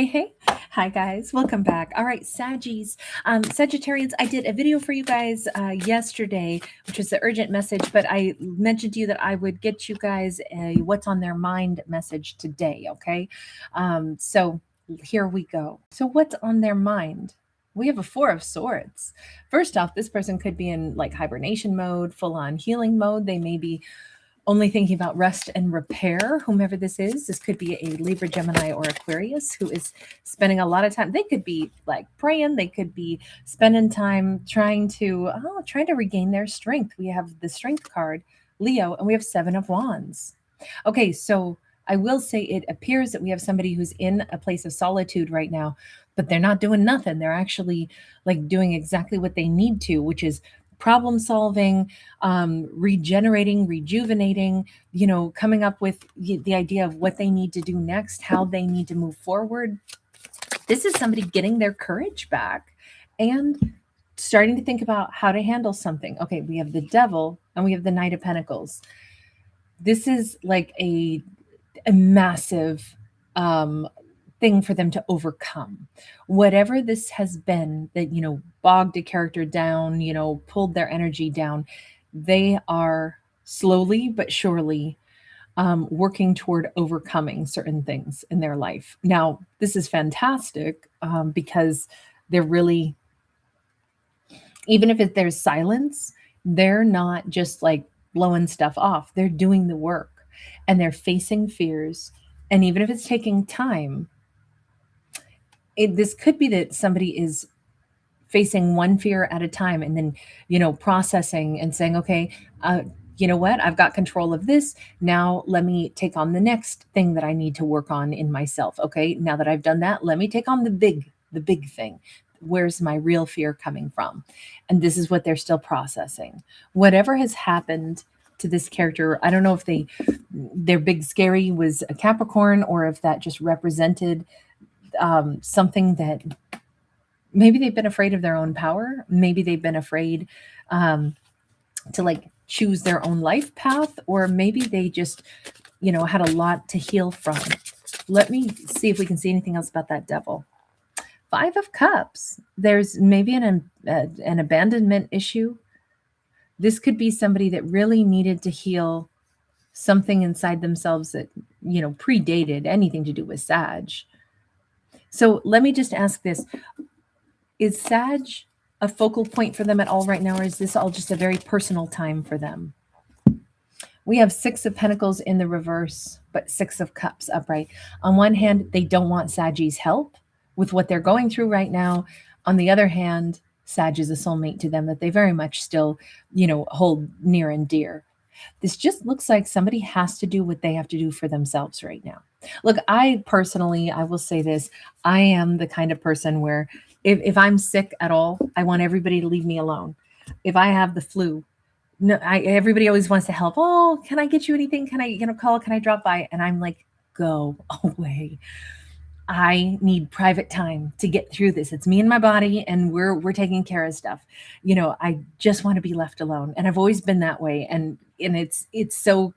Hey. Hi, guys. Welcome back. All right, Saggies. Sagittarians, I did a video for you guys yesterday, which was the urgent message, but I mentioned to you that I would get you guys a what's on their mind message today, okay? So here we go. So what's on their mind? We have a Four of Swords. First off, this person could be in like hibernation mode, full on healing mode. They may be only thinking about rest and repair, whomever this is. This could be a Libra, Gemini, or Aquarius who is spending a lot of time. They could be like praying. They could be spending time trying to regain their strength. We have the Strength card, Leo, and we have Seven of Wands. Okay, so I will say it appears that we have somebody who's in a place of solitude right now, but they're not doing nothing. They're actually like doing exactly what they need to, which is problem solving, regenerating, rejuvenating, coming up with the idea of what they need to do next, how they need to move forward. This is somebody getting their courage back and starting to think about how to handle something. Okay, we have the Devil and we have the Knight of Pentacles. This is like a massive thing for them to overcome. Whatever this has been that, bogged a character down, pulled their energy down, they are slowly but surely working toward overcoming certain things in their life. Now, this is fantastic because they're really, even if there's silence, they're not just like blowing stuff off. They're doing the work and they're facing fears. And even if it's taking time, this could be that somebody is facing one fear at a time and then, processing and saying, okay, you know what? I've got control of this. Now let me take on the next thing that I need to work on in myself. Okay. Now that I've done that, let me take on the big thing. Where's my real fear coming from? And this is what they're still processing. Whatever has happened to this character, I don't know if their big scary was a Capricorn or if that just represented something that maybe they've been afraid of their own power. Maybe they've been afraid to like choose their own life path, or maybe they just, had a lot to heal from. Let me see if we can see anything else about that Devil. Five of Cups. There's maybe an abandonment issue. This could be somebody that really needed to heal something inside themselves that, predated anything to do with Sag. So let me just ask this. Is Sag a focal point for them at all right now, or is this all just a very personal time for them? We have Six of Pentacles in the reverse, but Six of Cups upright. On one hand, they don't want Sag's help with what they're going through right now. On the other hand, Sag is a soulmate to them that they very much still, hold near and dear. This just looks like somebody has to do what they have to do for themselves right now. Look, I will say this. I am the kind of person where if I'm sick at all, I want everybody to leave me alone. If I have the flu, everybody always wants to help. Oh, can I get you anything? Can I, call? Can I drop by? And I'm like, go away. I need private time to get through this. It's me and my body, and we're taking care of stuff. I just want to be left alone. And I've always been that way. And it's so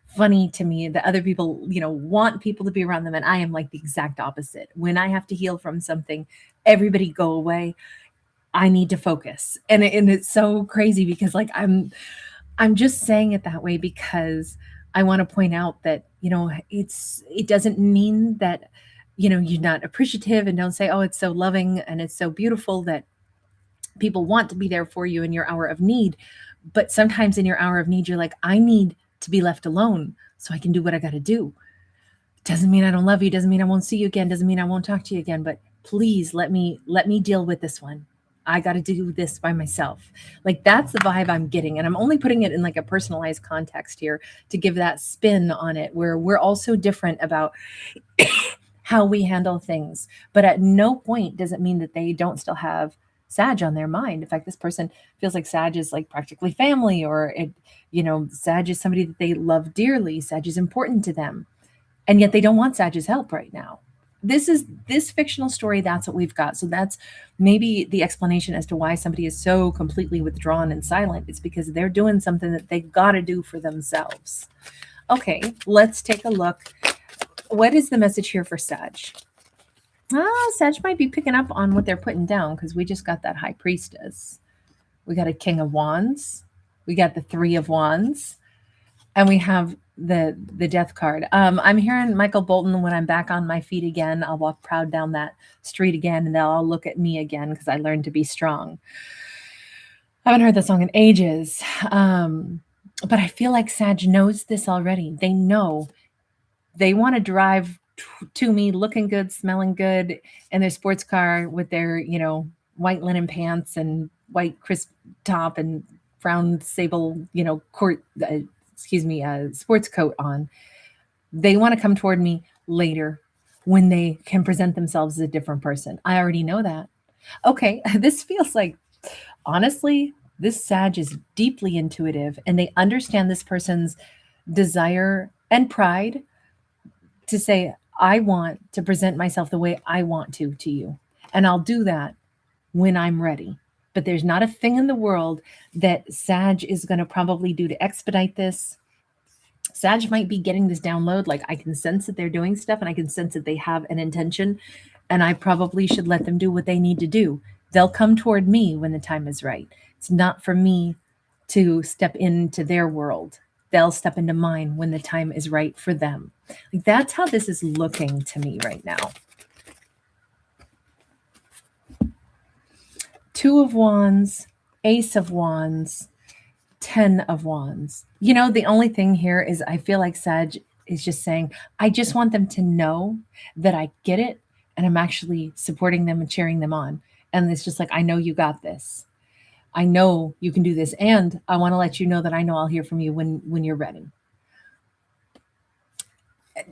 funny to me that other people, want people to be around them. And I am like the exact opposite. When I have to heal from something, everybody go away. I need to focus. And it's so crazy because like, I'm just saying it that way because I want to point out that, it doesn't mean that, you're not appreciative, and don't say, oh, it's so loving and it's so beautiful that people want to be there for you in your hour of need. But sometimes in your hour of need, you're like, I need to be left alone so I can do what I got to do. Doesn't mean I don't love you. Doesn't mean I won't see you again. Doesn't mean I won't talk to you again. But please let me deal with this one. I got to do this by myself. Like that's the vibe I'm getting. And I'm only putting it in like a personalized context here to give that spin on it, where we're all so different about how we handle things. But at no point does it mean that they don't still have Sag on their mind. In fact, this person feels like Sag is like practically family, or Sag is somebody that they love dearly. Sag is important to them. And yet they don't want Sag's help right now. This fictional story, that's what we've got. So that's maybe the explanation as to why somebody is so completely withdrawn and silent. It's because they're doing something that they've got to do for themselves. Okay, let's take a look. What is the message here for Sag? Sag might be picking up on what they're putting down because we just got that High Priestess. We got a King of Wands. We got the Three of Wands. And we have the Death card. I'm hearing Michael Bolton, when I'm back on my feet again, I'll walk proud down that street again and they'll all look at me again because I learned to be strong. I haven't heard that song in ages. But I feel like Sag knows this already. They know they want to drive to me looking good, smelling good in their sports car with their, white linen pants and white crisp top and brown sable, sports coat on. They want to come toward me later when they can present themselves as a different person. I already know that. Okay, this feels like, honestly, this Sag is deeply intuitive and they understand this person's desire and pride to say, I want to present myself the way I want to you. And I'll do that when I'm ready. But there's not a thing in the world that Sag is going to probably do to expedite this. Sag might be getting this download. Like, I can sense that they're doing stuff and I can sense that they have an intention. And I probably should let them do what they need to do. They'll come toward me when the time is right. It's not for me to step into their world. They'll step into mine when the time is right for them. Like, that's how this is looking to me right now. Two of Wands, Ace of Wands, 10 of Wands. The only thing here is I feel like Sag is just saying, I just want them to know that I get it and I'm actually supporting them and cheering them on. And it's just like, I know you got this. I know you can do this. And I want to let you know that I know I'll hear from you when you're ready.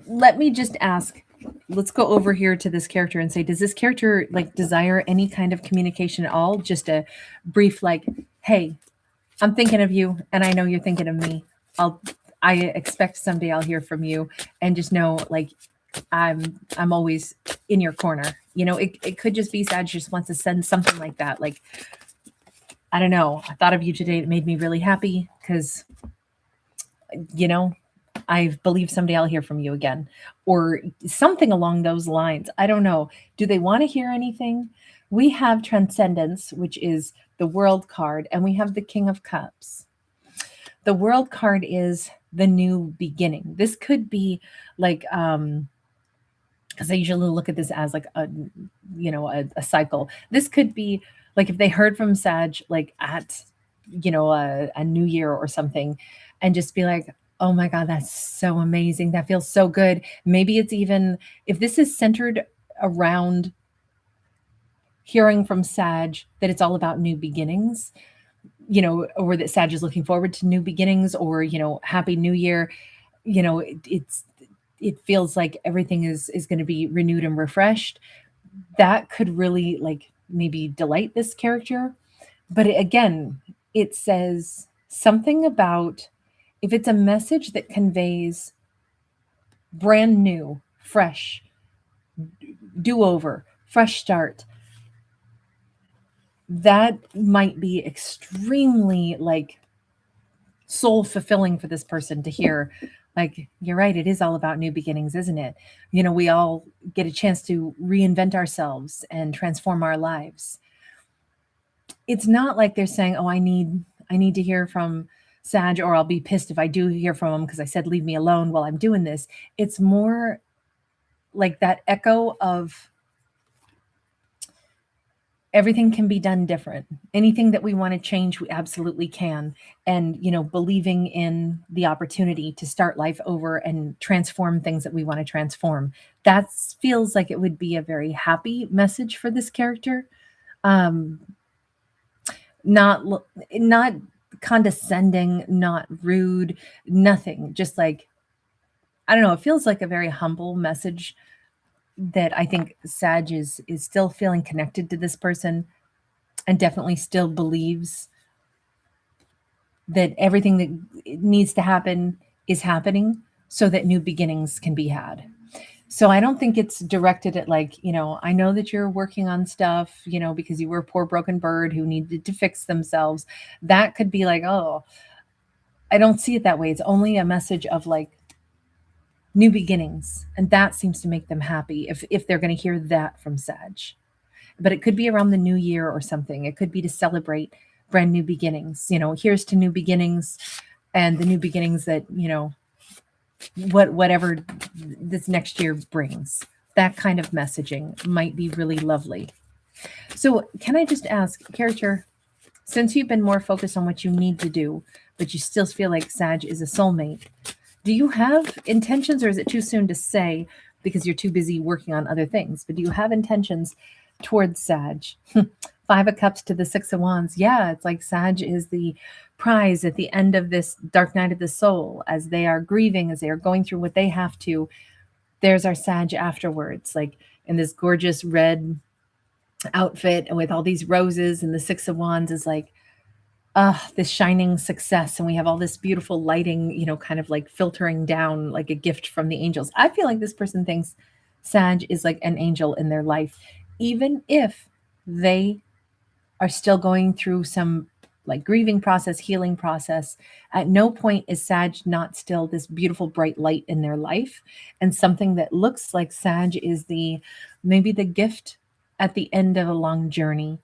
Let me just ask, let's go over here to this character and say, does this character desire any kind of communication at all? Just a brief, hey, I'm thinking of you and I know you're thinking of me. I expect someday I'll hear from you, and just know I'm always in your corner. It could just be Sag just wants to send something like that. I don't know. I thought of you today. It made me really happy because, I believe someday I'll hear from you again, or something along those lines. I don't know. Do they want to hear anything? We have Transcendence, which is the World card, and we have the King of Cups. The World card is the new beginning. This could be because I usually look at this as a cycle. This could be if they heard from Sag at a new year or something, and just be like, oh my God, that's so amazing. That feels so good. Maybe it's even, if this is centered around hearing from Sag that it's all about new beginnings, or that Sag is looking forward to new beginnings, or, Happy New Year, it feels like everything is going to be renewed and refreshed. That could really maybe delight this character. But again, it says something about, if it's a message that conveys brand new, fresh, do-over, fresh start, that might be extremely soul fulfilling for this person to hear. You're right, it is all about new beginnings, isn't it? We all get a chance to reinvent ourselves and transform our lives. It's not like they're saying, oh, I need to hear from Sag, or I'll be pissed if I do hear from him because I said leave me alone while I'm doing this. It's more like that echo of everything can be done different. Anything that we want to change, we absolutely can. And, believing in the opportunity to start life over and transform things that we want to transform. That feels like it would be a very happy message for this character. Not condescending, not rude, nothing. Just I don't know, it feels like a very humble message that I think Sag is still feeling connected to this person, and definitely still believes that everything that needs to happen is happening so that new beginnings can be had. So I don't think it's directed at I know that you're working on stuff, because you were a poor broken bird who needed to fix themselves. That could be oh, I don't see it that way. It's only a message of new beginnings. And that seems to make them happy if they're going to hear that from Sag. But it could be around the new year or something. It could be to celebrate brand new beginnings. Here's to new beginnings, and the new beginnings that, whatever this next year brings. That kind of messaging might be really lovely. So, can I just ask, character, since you've been more focused on what you need to do, but you still feel like Sag is a soulmate, do you have intentions, or is it too soon to say because you're too busy working on other things? But do you have intentions towards Sag? Five of Cups to the Six of Wands. Yeah, it's like Sag is the prize at the end of this dark night of the soul, as they are grieving, as they are going through what they have to. There's our Sag afterwards, like in this gorgeous red outfit and with all these roses, and the Six of Wands is like, this shining success, and we have all this beautiful lighting, kind of like filtering down like a gift from the angels. I feel like this person thinks Sag is like an angel in their life, even if they are still going through some like grieving process, healing process. At no point is Sag not still this beautiful bright light in their life, and something that looks like Sag is maybe the gift at the end of a long journey.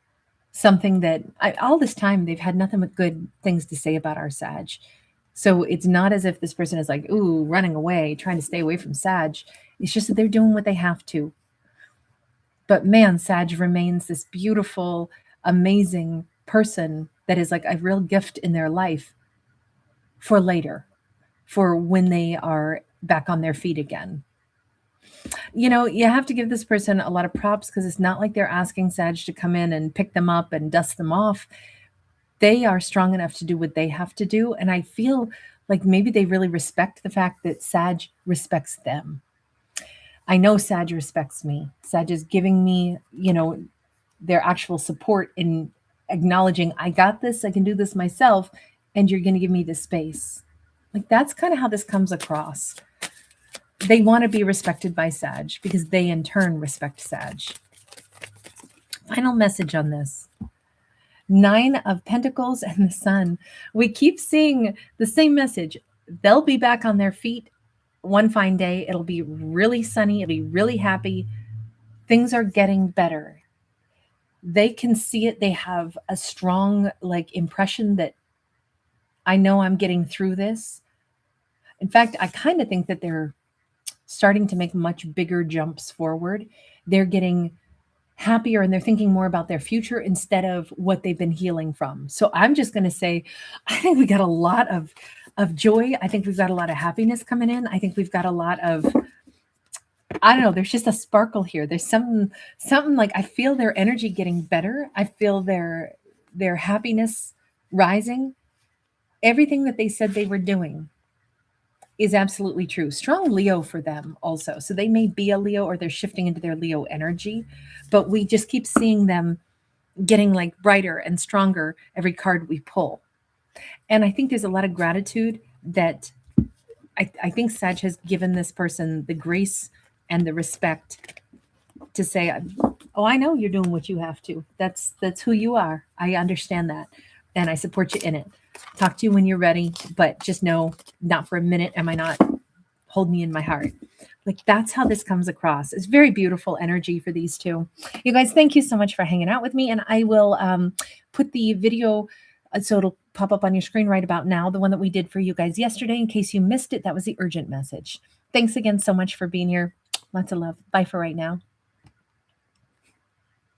Something that all this time they've had nothing but good things to say about our Sag. So it's not as if this person is like, ooh, running away, trying to stay away from Sag. It's just that they're doing what they have to. But man, Sag remains this beautiful, amazing person that is like a real gift in their life for later, for when they are back on their feet again. You have to give this person a lot of props, because it's not like they're asking Sag to come in and pick them up and dust them off. They are strong enough to do what they have to do. And I feel like maybe they really respect the fact that Sag respects them. I know Sag respects me. Sag is giving me, their actual support in acknowledging, I got this, I can do this myself, and you're going to give me the space. Like, that's kind of how this comes across. They want to be respected by Sag because they in turn respect Sag. Final message on this. Nine of Pentacles and the Sun. We keep seeing the same message. They'll be back on their feet one fine day. It'll be really sunny. It'll be really happy. Things are getting better. They can see it. They have a strong impression that I know I'm getting through this. In fact, I kind of think that they're starting to make much bigger jumps forward. They're getting happier, and they're thinking more about their future instead of what they've been healing from. So I'm just going to say, I think we got a lot of joy. I think we've got a lot of happiness coming in. I think we've got a lot of, I don't know, there's just a sparkle here. There's something like, I feel their energy getting better. I feel their happiness rising. Everything that they said they were doing is absolutely true. Strong Leo for them also. So they may be a Leo, or they're shifting into their Leo energy, but we just keep seeing them getting brighter and stronger every card we pull. And I think there's a lot of gratitude that I think Sag has given this person the grace and the respect to say, oh, I know you're doing what you have to. That's who you are. I understand that. And I support you in it. Talk to you when you're ready, but just know, not for a minute am I not holding you in my heart. That's how this comes across. It's very beautiful energy for these two. You guys, thank you so much for hanging out with me. And I will put the video, so it'll pop up on your screen right about now, the one that we did for you guys yesterday. In case you missed it, that was the urgent message. Thanks again so much for being here. Lots of love. Bye for right now.